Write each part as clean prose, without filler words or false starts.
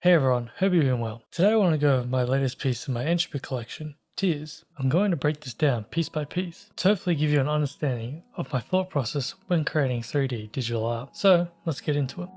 Hey everyone, hope you're doing well. Today I want to go over my latest piece in my entropy collection, Tears. I'm going to break this down piece by piece to hopefully give you an understanding of my thought process when creating 3D digital art. So let's get into it.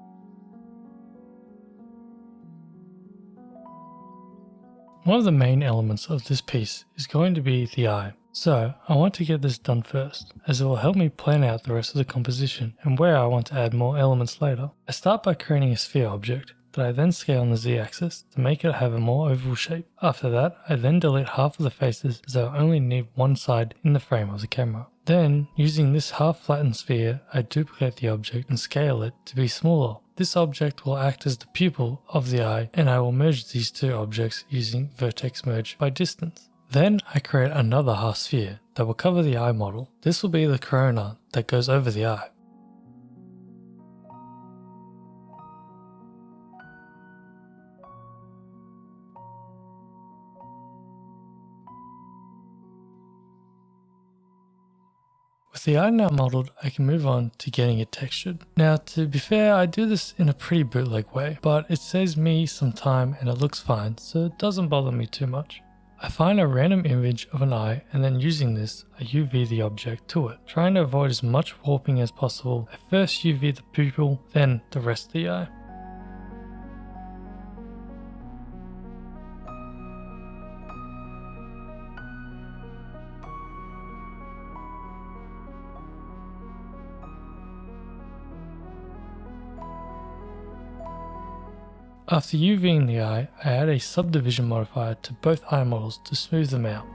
One of the main elements of this piece is going to be the eye. So I want to get this done first, as it will help me plan out the rest of the composition and where I want to add more elements later. I start by creating a sphere object that I then scale on the z-axis to make it have a more oval shape. After that, I then delete half of the faces as I only need one side in the frame of the camera. Then, using this half flattened sphere, I duplicate the object and scale it to be smaller. This object will act as the pupil of the eye, and I will merge these two objects using vertex merge by distance. Then I create another half sphere that will cover the eye model. This will be the corona that goes over the eye. With the eye now modeled, I can move on to getting it textured. Now, to be fair, I do this in a pretty bootleg way, but it saves me some time and it looks fine, so it doesn't bother me too much. I find a random image of an eye, and then using this, I UV the object to it. Trying to avoid as much warping as possible, I first UV the pupil, then the rest of the eye. After UVing the eye, I add a subdivision modifier to both eye models to smooth them out.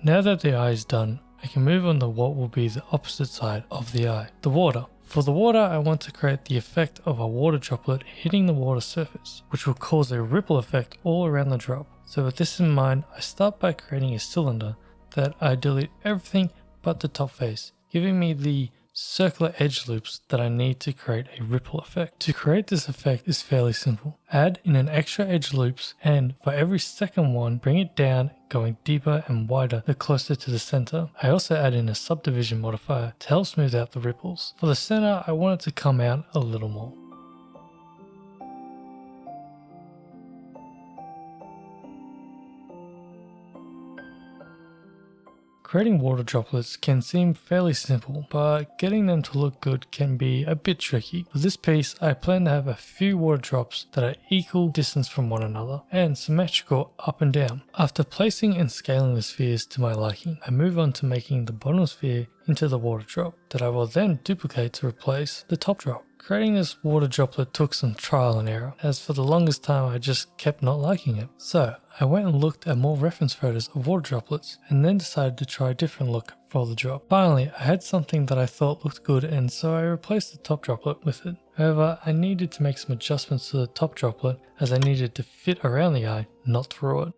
Now that the eye is done, I can move on to what will be the opposite side of the eye, the water. For the water, I want to create the effect of a water droplet hitting the water surface, which will cause a ripple effect all around the drop. So with this in mind, I start by creating a cylinder that I delete everything but the top face, giving me the circular edge loops that I need to create a ripple effect. To create this effect is fairly simple. Add in an extra edge loops, and for every second one, bring it down, going deeper and wider the closer to the center. I also add in a subdivision modifier to help smooth out the ripples. For the center, I want it to come out a little more. Creating water droplets can seem fairly simple, but getting them to look good can be a bit tricky. For this piece, I plan to have a few water drops that are equal distance from one another and symmetrical up and down. After placing and scaling the spheres to my liking, I move on to making the bottom sphere into the water drop that I will then duplicate to replace the top drop. Creating this water droplet took some trial and error, as for the longest time I just kept not liking it. So I went and looked at more reference photos of water droplets and then decided to try a different look for the drop. Finally, I had something that I thought looked good, and so I replaced the top droplet with it. However, I needed to make some adjustments to the top droplet as I needed to fit around the eye, not through it.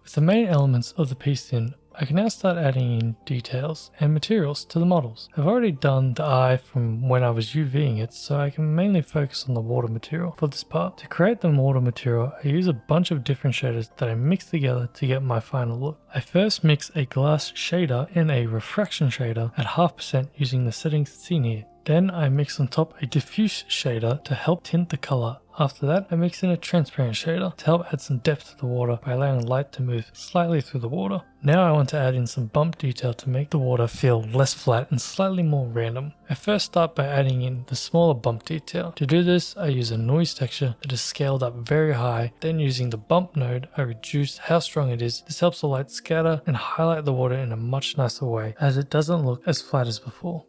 With the main elements of the piece in, I can now start adding in details and materials to the models. I've already done the eye from when I was UVing it, so I can mainly focus on the water material for this part. To create the water material, I use a bunch of different shaders that I mix together to get my final look. I first mix a glass shader and a refraction shader at 0.5% using the settings seen here. Then I mix on top a diffuse shader to help tint the color. After that, I mix in a transparent shader to help add some depth to the water by allowing light to move slightly through the water. Now I want to add in some bump detail to make the water feel less flat and slightly more random. I first start by adding in the smaller bump detail. To do this, I use a noise texture that is scaled up very high, then using the bump node, I reduce how strong it is. This helps the light scatter and highlight the water in a much nicer way, as it doesn't look as flat as before.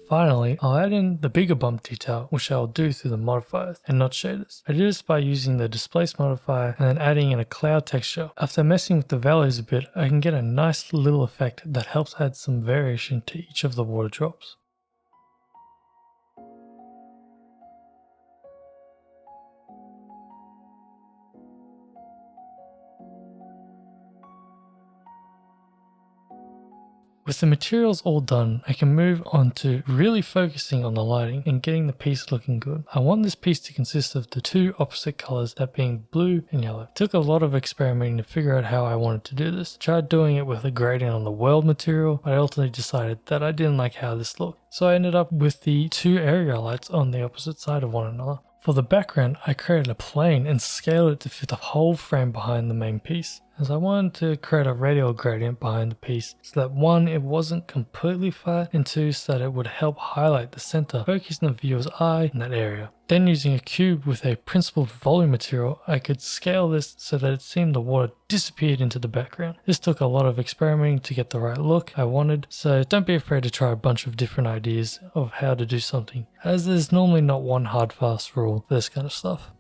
Finally, I'll add in the bigger bump detail, which I'll do through the modifiers and not shaders. I do this by using the displace modifier and then adding in a cloud texture. After messing with the values a bit, I can get a nice little effect that helps add some variation to each of the water drops. With the materials all done, I can move on to really focusing on the lighting and getting the piece looking good. I want this piece to consist of the two opposite colors, that being blue and yellow. It took a lot of experimenting to figure out how I wanted to do this. I tried doing it with a gradient on the world material, but I ultimately decided that I didn't like how this looked. So I ended up with the two area lights on the opposite side of one another. For the background, I created a plane and scaled it to fit the whole frame behind the main piece, as I wanted to create a radial gradient behind the piece so that one, it wasn't completely flat, and two, so that it would help highlight the center, focusing the viewer's eye in that area. Then using a cube with a principled volume material, I could scale this so that it seemed the water disappeared into the background. This took a lot of experimenting to get the right look I wanted, so don't be afraid to try a bunch of different ideas of how to do something, as there's normally not one hard fast rule for this kind of stuff.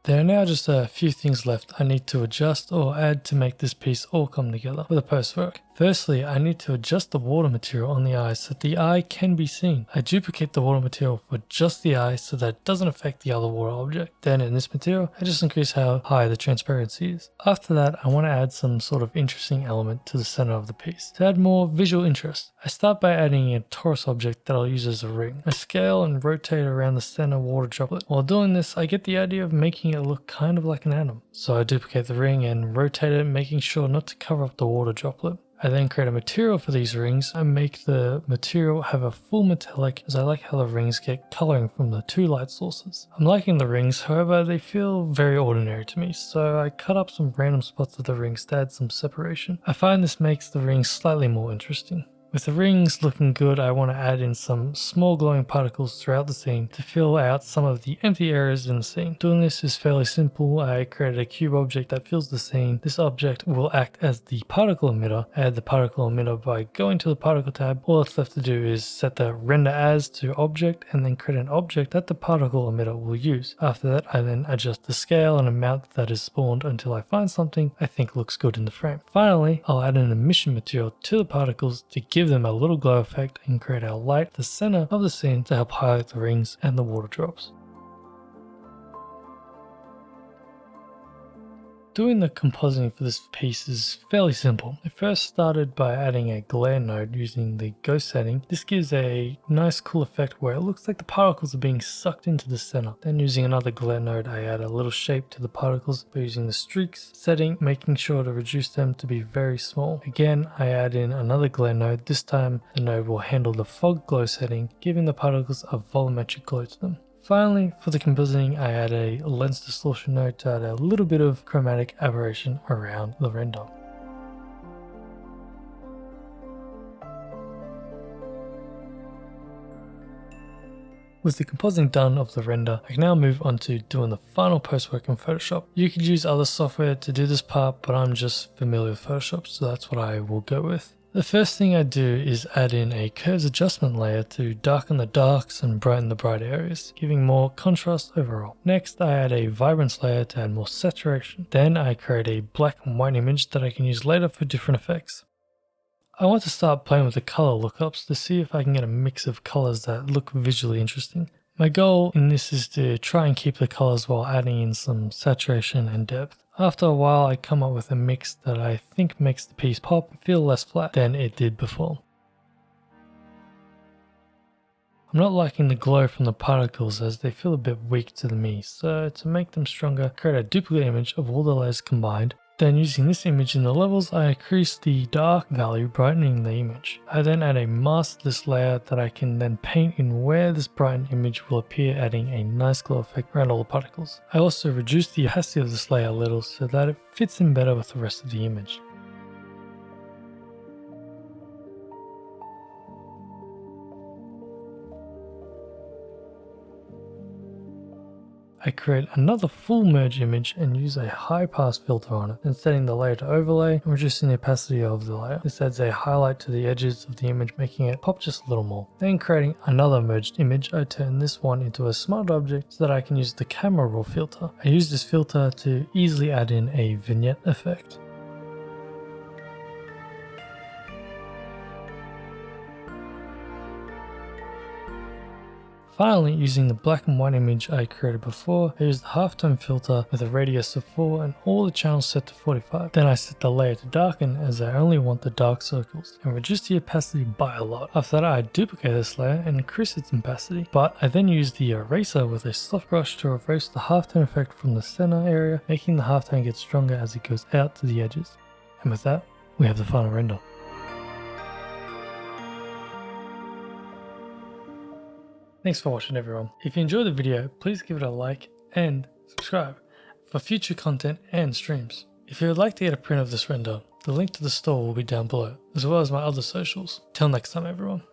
There are now just a few things left I need to adjust or add to make this piece all come together for the post work. Firstly, I need to adjust the water material on the eye so that the eye can be seen. I duplicate the water material for just the eye so that it doesn't affect the other water object. Then in this material, I just increase how high the transparency is. After that, I want to add some sort of interesting element to the center of the piece to add more visual interest. I start by adding a torus object that I'll use as a ring. I scale and rotate around the center water droplet. While doing this, I get the idea of making it look kind of like an atom. So I duplicate the ring and rotate it, making sure not to cover up the water droplet. I then create a material for these rings and make the material have a full metallic, as I like how the rings get coloring from the two light sources. I'm liking the rings, however they feel very ordinary to me, so I cut up some random spots of the rings to add some separation. I find this makes the rings slightly more interesting. With the rings looking good, I want to add in some small glowing particles throughout the scene to fill out some of the empty areas in the scene. Doing this is fairly simple. I created a cube object that fills the scene. This object will act as the particle emitter. I add the particle emitter by going to the particle tab. All that's left to do is set the render as to object and then create an object that the particle emitter will use. After that, I then adjust the scale and amount that is spawned until I find something I think looks good in the frame. Finally, I'll add an emission material to the particles to give them a little glow effect and create a light at the center of the scene to help highlight the rings and the water drops. Doing the compositing for this piece is fairly simple. I first started by adding a glare node using the ghost setting. This gives a nice cool effect where it looks like the particles are being sucked into the center. Then using another glare node, I add a little shape to the particles by using the streaks setting, making sure to reduce them to be very small. Again, I add in another glare node. This time the node will handle the fog glow setting, giving the particles a volumetric glow to them. Finally, for the compositing, I add a lens distortion node to add a little bit of chromatic aberration around the render. With the compositing done of the render, I can now move on to doing the final post-work in Photoshop. You could use other software to do this part, but I'm just familiar with Photoshop, so that's what I will go with. The first thing I do is add in a curves adjustment layer to darken the darks and brighten the bright areas, giving more contrast overall. Next, I add a vibrance layer to add more saturation. Then I create a black and white image that I can use later for different effects. I want to start playing with the color lookups to see if I can get a mix of colors that look visually interesting. My goal in this is to try and keep the colors while adding in some saturation and depth. After a while, I come up with a mix that I think makes the piece pop and feel less flat than it did before. I'm not liking the glow from the particles as they feel a bit weak to me, so to make them stronger, create a duplicate image of all the layers combined. Then using this image in the levels, I increase the dark value, brightening the image. I then add a mask this layer that I can then paint in where this brightened image will appear, adding a nice glow effect around all the particles. I also reduce the opacity of this layer a little so that it fits in better with the rest of the image. I create another full merge image and use a high pass filter on it, then setting the layer to overlay and reducing the opacity of the layer. This adds a highlight to the edges of the image, making it pop just a little more. Then creating another merged image, I turn this one into a smart object so that I can use the camera raw filter. I use this filter to easily add in a vignette effect. Finally, using the black and white image I created before, I used the halftone filter with a radius of 4 and all the channels set to 45. Then I set the layer to darken as I only want the dark circles, and reduce the opacity by a lot. After that, I duplicate this layer and increase its opacity, but I then use the eraser with a soft brush to erase the halftone effect from the center area, making the halftone get stronger as it goes out to the edges. And with that, we have the final render. Thanks for watching everyone. If you enjoyed the video, please give it a like and subscribe for future content and streams. If you would like to get a print of this render, the link to the store will be down below, as well as my other socials. Till next time everyone.